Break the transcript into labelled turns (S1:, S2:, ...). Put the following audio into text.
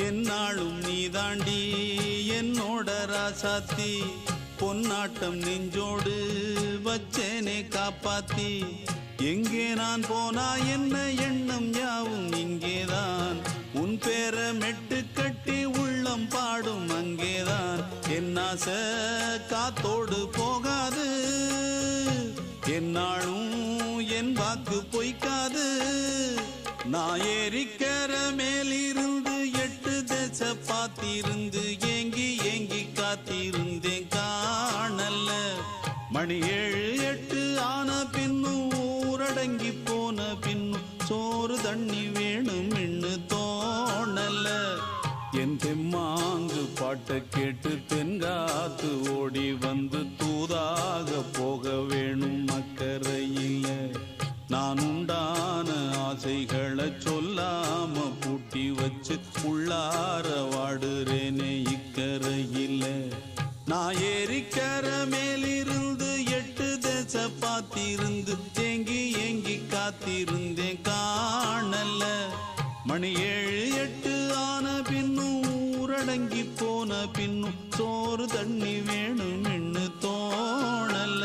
S1: என்னாலும் நீதாண்டி என்னோட ராசாத்தி பொன்னாட்டம் நெஞ்சோடு வச்சேனே காப்பாத்தி எங்கே நான் போனா என்ன எண்ணம் யாவும் இங்கேதான் உன் பேர மெட்டு கட்டி உள்ளம் பாடும் அங்கேதான் என் ஆசை காத்தோடு போகாது என்னாலும் என் வாக்கு பொய்க்காது நான் ஏறிக்கர மேலிருந்து 8 தேச பார்த்திருந்து ஏங்கி ஏங்கி காத்திருந்தேன் காணல்ல மணி 7 8 ஆன பின்னும் ஊரடங்கி போன பின்னும் சோறு தண்ணி வேணும் இன்னு தோணல என் தெம்மாங்கு பாட்டை கேட்டு தென்காத்து ஓடி வந்து தூதாக போக வேணும் அக்கறையில நான் உண்டான ஆசைகளை சொல்லாம பூட்டி வச்சு உள்ளார வாடுறேனே இக்கரையில நான் ஏறிக்கர மேலிருந்து 8 தேச பார்த்திருந்து ஏங்கி ஏங்கி காத்திருந்தேன் காணல மணி 7 8 ஆன பின்னும் ஊரடங்கி போன பின்னும் சோறு தண்ணி வேணும் இன்னு தோணல